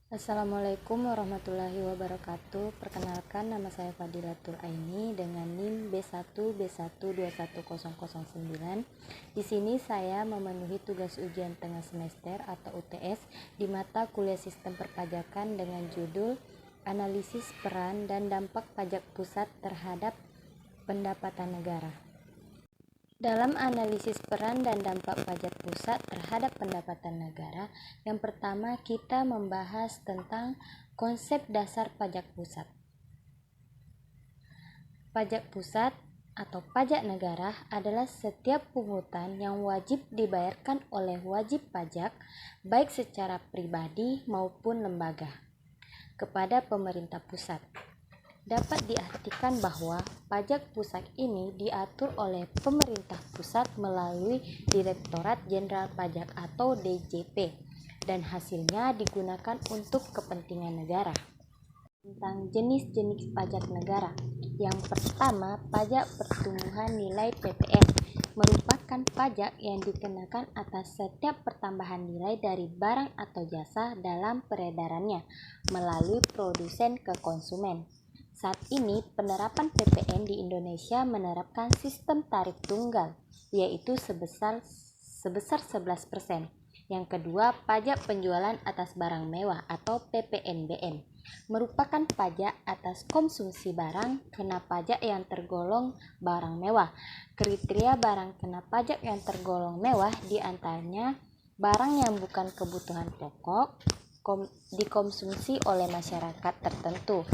Assalamualaikum warahmatullahi wabarakatuh. Perkenalkan, nama saya Fadilatul Aini dengan NIM B1B1210009. Di sini saya memenuhi tugas ujian tengah semester atau UTS di mata kuliah Sistem Perpajakan dengan judul Analisis Peran dan Dampak Pajak Pusat terhadap Pendapatan Negara. Dalam analisis peran dan dampak pajak pusat terhadap pendapatan negara, yang pertama kita membahas tentang konsep dasar pajak pusat. Pajak pusat atau pajak negara adalah setiap pungutan yang wajib dibayarkan oleh wajib pajak, baik secara pribadi maupun lembaga, kepada pemerintah pusat. Dapat diartikan bahwa pajak pusat ini diatur oleh pemerintah pusat melalui Direktorat Jenderal Pajak atau DJP dan hasilnya digunakan untuk kepentingan negara. Tentang jenis-jenis pajak negara. Yang pertama, pajak pertumbuhan nilai PPN merupakan pajak yang dikenakan atas setiap pertambahan nilai dari barang atau jasa dalam peredarannya melalui produsen ke konsumen. Saat ini, penerapan PPN di Indonesia menerapkan sistem tarif tunggal, yaitu sebesar 11%. Yang kedua, pajak penjualan atas barang mewah atau PPNBM merupakan pajak atas konsumsi barang kena pajak yang tergolong barang mewah. Kriteria barang kena pajak yang tergolong mewah diantaranya barang yang bukan kebutuhan pokok, dikonsumsi oleh masyarakat tertentu,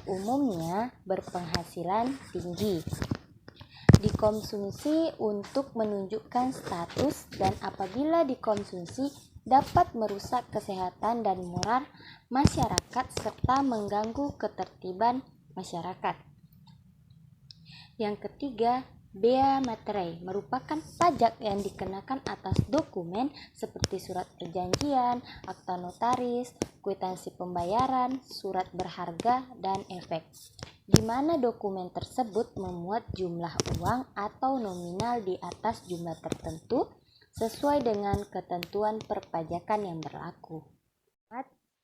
umumnya berpenghasilan tinggi, dikonsumsi untuk menunjukkan status, dan apabila dikonsumsi dapat merusak kesehatan dan moral masyarakat serta mengganggu ketertiban masyarakat. Yang ketiga, bea materai merupakan pajak yang dikenakan atas dokumen seperti surat perjanjian, akta notaris, kwitansi pembayaran, surat berharga, dan efek, di mana dokumen tersebut memuat jumlah uang atau nominal di atas jumlah tertentu sesuai dengan ketentuan perpajakan yang berlaku.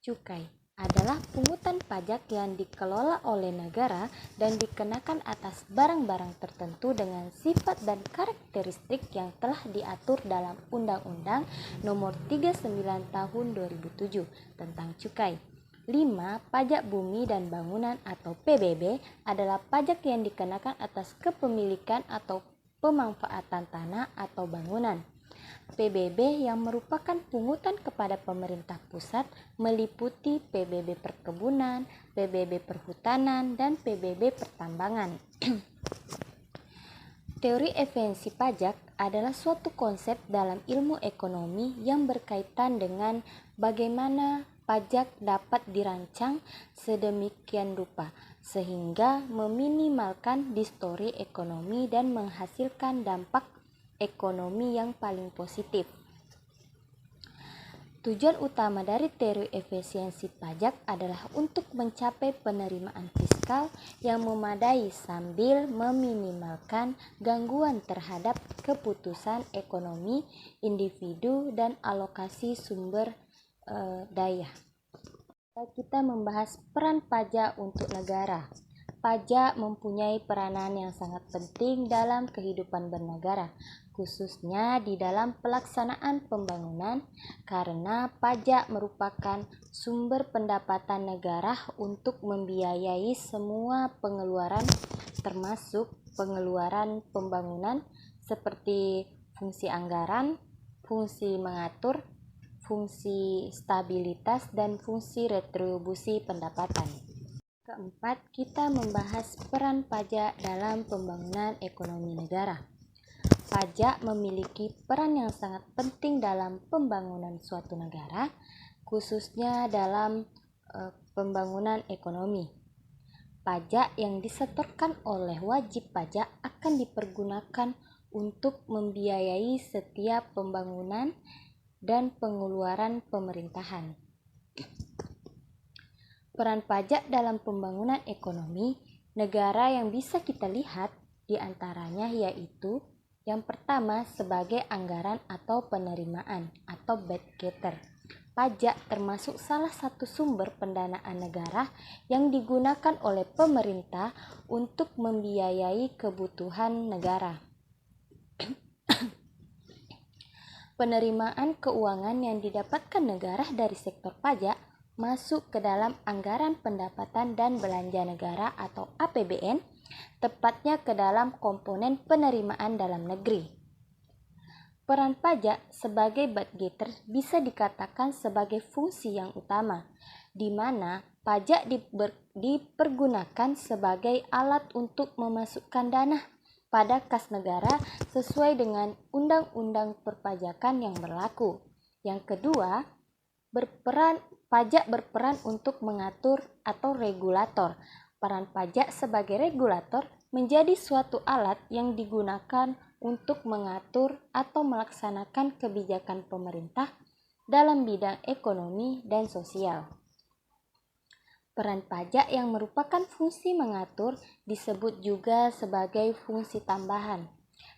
Cukai adalah pungutan pajak yang dikelola oleh negara dan dikenakan atas barang-barang tertentu dengan sifat dan karakteristik yang telah diatur dalam Undang-Undang Nomor 39 Tahun 2007 tentang cukai. 5. Pajak bumi dan bangunan atau PBB adalah pajak yang dikenakan atas kepemilikan atau pemanfaatan tanah atau bangunan. PBB yang merupakan pungutan kepada pemerintah pusat meliputi PBB perkebunan, PBB perhutanan, dan PBB pertambangan. Teori esensi pajak adalah suatu konsep dalam ilmu ekonomi yang berkaitan dengan bagaimana pajak dapat dirancang sedemikian rupa sehingga meminimalkan distorsi ekonomi dan menghasilkan dampak ekonomi yang paling positif. Tujuan utama dari teori efisiensi pajak adalah untuk mencapai penerimaan fiskal yang memadai sambil meminimalkan gangguan terhadap keputusan ekonomi individu dan alokasi sumber daya. Kita membahas peran pajak untuk negara. Pajak mempunyai peranan yang sangat penting dalam kehidupan bernegara, khususnya di dalam pelaksanaan pembangunan, karena pajak merupakan sumber pendapatan negara untuk membiayai semua pengeluaran, termasuk pengeluaran pembangunan seperti fungsi anggaran, fungsi mengatur, fungsi stabilitas, dan fungsi retribusi pendapatan. Keempat, kita membahas peran pajak dalam pembangunan ekonomi negara. Pajak memiliki peran yang sangat penting dalam pembangunan suatu negara, khususnya dalam pembangunan ekonomi. Pajak yang disetorkan oleh wajib pajak akan dipergunakan untuk membiayai setiap pembangunan dan pengeluaran pemerintahan. Peran pajak dalam pembangunan ekonomi negara yang bisa kita lihat diantaranya yaitu yang pertama sebagai anggaran atau penerimaan atau budgeter. pajak termasuk salah satu sumber pendanaan negara yang digunakan oleh pemerintah untuk membiayai kebutuhan negara. Penerimaan keuangan yang didapatkan negara dari sektor pajak masuk ke dalam anggaran pendapatan dan belanja negara atau APBN, tepatnya ke dalam komponen penerimaan dalam negeri. Peran pajak sebagai budgeter bisa dikatakan sebagai fungsi yang utama, di mana pajak dipergunakan sebagai alat untuk memasukkan dana pada kas negara sesuai dengan undang-undang perpajakan yang berlaku. Yang kedua, pajak berperan untuk mengatur atau regulator. Peran pajak sebagai regulator menjadi suatu alat yang digunakan untuk mengatur atau melaksanakan kebijakan pemerintah dalam bidang ekonomi dan sosial. Peran pajak yang merupakan fungsi mengatur disebut juga sebagai fungsi tambahan.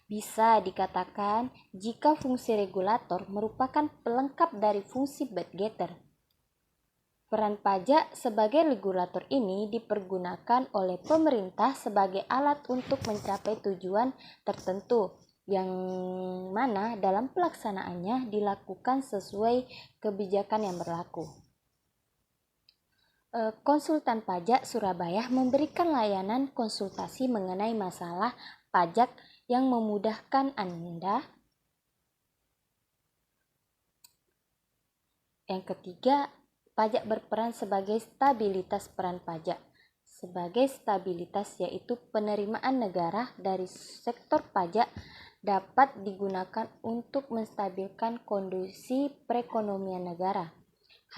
Bisa dikatakan jika fungsi regulator merupakan pelengkap dari fungsi budgeter. Peran pajak sebagai regulator ini dipergunakan oleh pemerintah sebagai alat untuk mencapai tujuan tertentu, yang mana dalam pelaksanaannya dilakukan sesuai kebijakan yang berlaku. Konsultan Pajak Surabaya memberikan layanan konsultasi mengenai masalah pajak yang memudahkan Anda. Yang ketiga, pajak berperan sebagai stabilitas. Peran pajak sebagai stabilitas yaitu penerimaan negara dari sektor pajak dapat digunakan untuk menstabilkan kondisi perekonomian negara.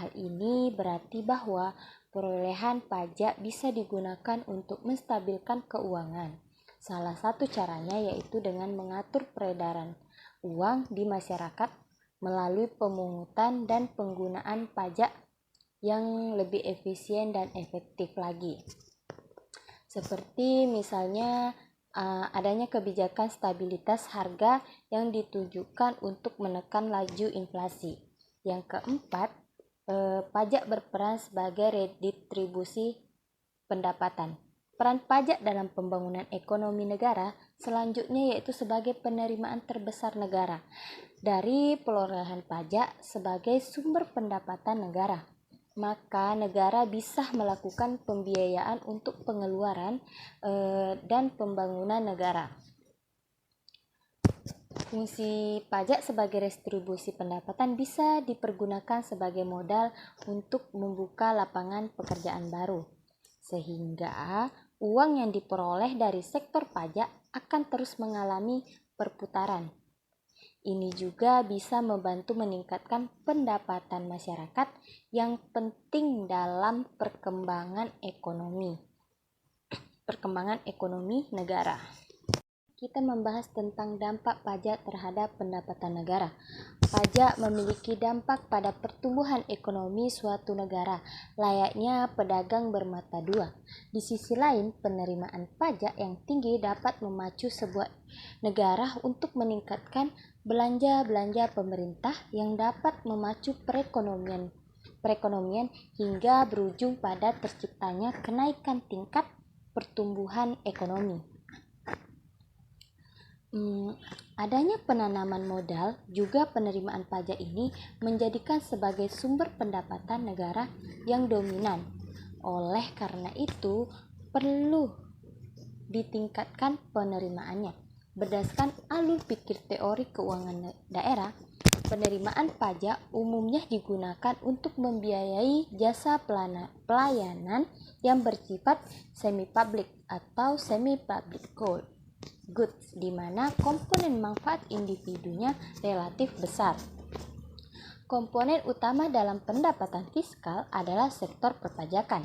Hal ini berarti bahwa perolehan pajak bisa digunakan untuk menstabilkan keuangan. Salah satu caranya yaitu dengan mengatur peredaran uang di masyarakat melalui pemungutan dan penggunaan pajak yang lebih efisien dan efektif lagi. Seperti misalnya adanya kebijakan stabilitas harga yang ditujukan untuk menekan laju inflasi. Yang keempat, pajak berperan sebagai redistribusi pendapatan. Peran pajak dalam pembangunan ekonomi negara selanjutnya yaitu sebagai penerimaan terbesar negara dari perolehan pajak sebagai sumber pendapatan negara. Maka negara bisa melakukan pembiayaan untuk pengeluaran dan pembangunan negara. Fungsi pajak sebagai redistribusi pendapatan bisa dipergunakan sebagai modal untuk membuka lapangan pekerjaan baru, sehingga uang yang diperoleh dari sektor pajak akan terus mengalami perputaran. Ini juga bisa membantu meningkatkan pendapatan masyarakat yang penting dalam perkembangan ekonomi negara. Kita membahas tentang dampak pajak terhadap pendapatan negara. Pajak memiliki dampak pada pertumbuhan ekonomi suatu negara, layaknya pedagang bermata dua. Di sisi lain, penerimaan pajak yang tinggi dapat memacu sebuah negara untuk meningkatkan belanja pemerintah yang dapat memacu perekonomian hingga berujung pada terciptanya kenaikan tingkat pertumbuhan ekonomi. Adanya penanaman modal juga penerimaan pajak ini menjadikan sebagai sumber pendapatan negara yang dominan. Oleh karena itu, perlu ditingkatkan penerimaannya. Berdasarkan alur pikir teori keuangan daerah, penerimaan pajak umumnya digunakan untuk membiayai jasa pelayanan yang bersifat semi-public atau semi-public goods, di mana komponen manfaat individunya relatif besar. Komponen utama dalam pendapatan fiskal adalah sektor perpajakan.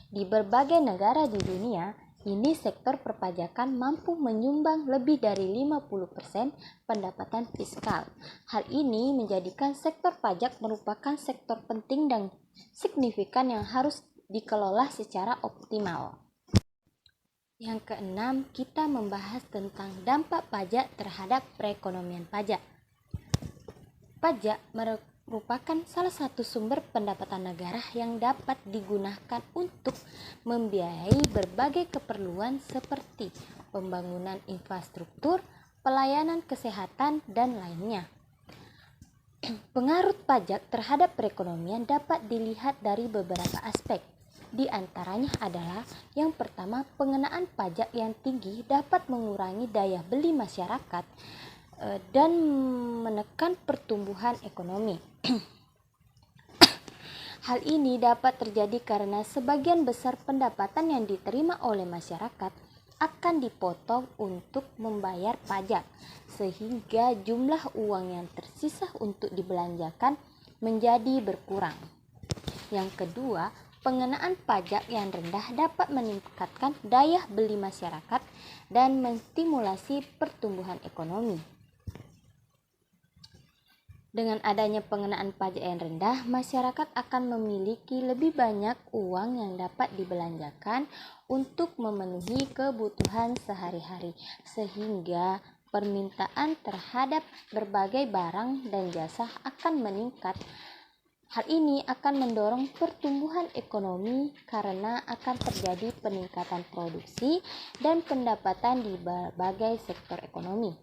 Di berbagai negara di dunia, ini sektor perpajakan mampu menyumbang lebih dari 50% pendapatan fiskal. Hal ini menjadikan sektor pajak merupakan sektor penting dan signifikan yang harus dikelola secara optimal. Yang keenam, kita membahas tentang dampak pajak terhadap perekonomian pajak. Pajak merupakan salah satu sumber pendapatan negara yang dapat digunakan untuk membiayai berbagai keperluan seperti pembangunan infrastruktur, pelayanan kesehatan, dan lainnya. Pengaruh pajak terhadap perekonomian dapat dilihat dari beberapa aspek. Di antaranya adalah yang pertama, pengenaan pajak yang tinggi dapat mengurangi daya beli masyarakat dan menekan pertumbuhan ekonomi. Hal ini dapat terjadi karena sebagian besar pendapatan yang diterima oleh masyarakat akan dipotong untuk membayar pajak, sehingga jumlah uang yang tersisa untuk dibelanjakan menjadi berkurang. Yang kedua, pengenaan pajak yang rendah dapat meningkatkan daya beli masyarakat dan menstimulasi pertumbuhan ekonomi. Dengan adanya pengenaan pajak yang rendah, masyarakat akan memiliki lebih banyak uang yang dapat dibelanjakan untuk memenuhi kebutuhan sehari-hari, sehingga permintaan terhadap berbagai barang dan jasa akan meningkat. Hal ini akan mendorong pertumbuhan ekonomi karena akan terjadi peningkatan produksi dan pendapatan di berbagai sektor ekonomi.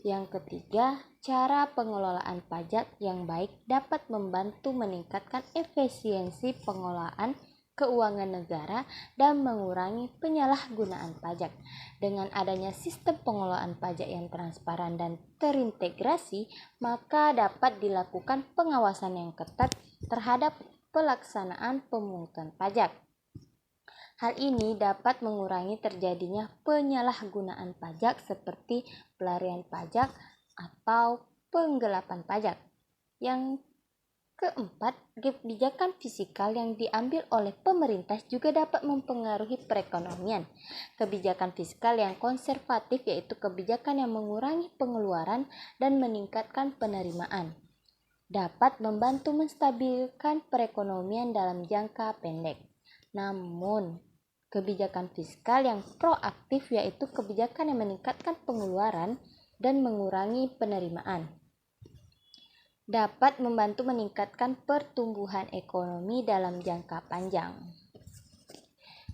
Yang ketiga, cara pengelolaan pajak yang baik dapat membantu meningkatkan efisiensi pengelolaan keuangan negara dan mengurangi penyalahgunaan pajak. Dengan adanya sistem pengelolaan pajak yang transparan dan terintegrasi, maka dapat dilakukan pengawasan yang ketat terhadap pelaksanaan pemungutan pajak. Hal ini dapat mengurangi terjadinya penyalahgunaan pajak seperti pelarian pajak atau penggelapan pajak. Yang keempat, kebijakan fiskal yang diambil oleh pemerintah juga dapat mempengaruhi perekonomian. Kebijakan fiskal yang konservatif yaitu kebijakan yang mengurangi pengeluaran dan meningkatkan penerimaan, dapat membantu menstabilkan perekonomian dalam jangka pendek. Namun, kebijakan fiskal yang proaktif yaitu kebijakan yang meningkatkan pengeluaran dan mengurangi penerimaan, dapat membantu meningkatkan pertumbuhan ekonomi dalam jangka panjang.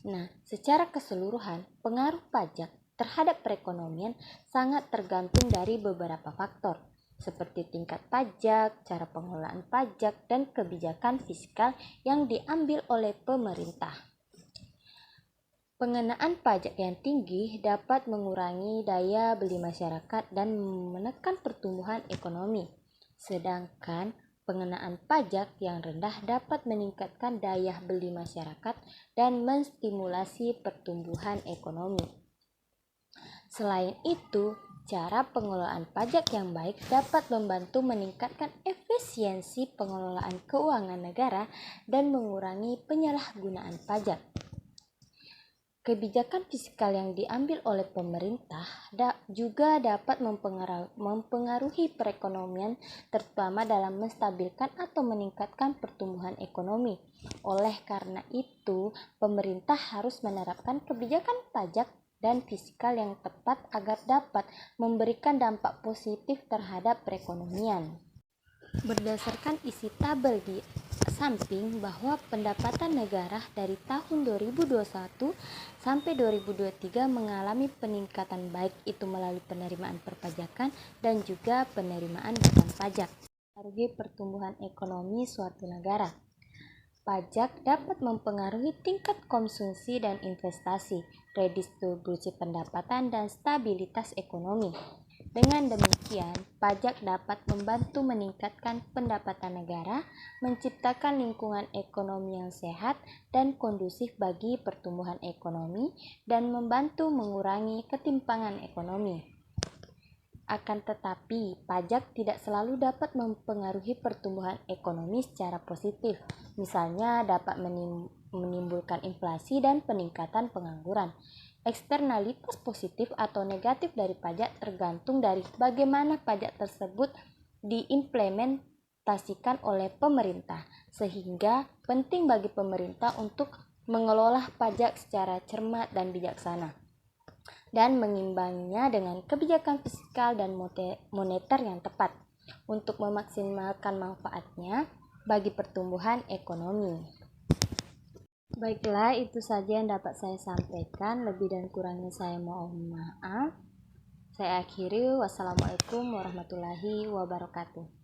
Nah, secara keseluruhan, pengaruh pajak terhadap perekonomian sangat tergantung dari beberapa faktor, seperti tingkat pajak, cara pengelolaan pajak, dan kebijakan fiskal yang diambil oleh pemerintah. Pengenaan pajak yang tinggi dapat mengurangi daya beli masyarakat dan menekan pertumbuhan ekonomi, sedangkan pengenaan pajak yang rendah dapat meningkatkan daya beli masyarakat dan menstimulasi pertumbuhan ekonomi. Selain itu, cara pengelolaan pajak yang baik dapat membantu meningkatkan efisiensi pengelolaan keuangan negara dan mengurangi penyalahgunaan pajak. Kebijakan fiskal yang diambil oleh pemerintah juga dapat mempengaruhi perekonomian, terutama dalam menstabilkan atau meningkatkan pertumbuhan ekonomi. Oleh karena itu, pemerintah harus menerapkan kebijakan pajak dan fiskal yang tepat agar dapat memberikan dampak positif terhadap perekonomian. Berdasarkan isi tabel di samping bahwa pendapatan negara dari tahun 2021 sampai 2023 mengalami peningkatan baik itu melalui penerimaan perpajakan dan juga penerimaan bukan pajak. Mempengaruhi pertumbuhan ekonomi suatu negara. Pajak dapat mempengaruhi tingkat konsumsi dan investasi, redistribusi pendapatan, dan stabilitas ekonomi. Dengan demikian, pajak dapat membantu meningkatkan pendapatan negara, menciptakan lingkungan ekonomi yang sehat dan kondusif bagi pertumbuhan ekonomi, dan membantu mengurangi ketimpangan ekonomi. Akan tetapi, pajak tidak selalu dapat mempengaruhi pertumbuhan ekonomi secara positif. Misalnya, dapat menimbulkan inflasi dan peningkatan pengangguran. Eksternalitas positif atau negatif dari pajak tergantung dari bagaimana pajak tersebut diimplementasikan oleh pemerintah, sehingga penting bagi pemerintah untuk mengelola pajak secara cermat dan bijaksana, dan mengimbanginya dengan kebijakan fiskal dan moneter yang tepat. untuk memaksimalkan manfaatnya bagi pertumbuhan ekonomi. Baiklah, itu saja yang dapat saya sampaikan. Lebih dan kurangnya saya mohon maaf. Saya akhiri. Wassalamualaikum warahmatullahi wabarakatuh.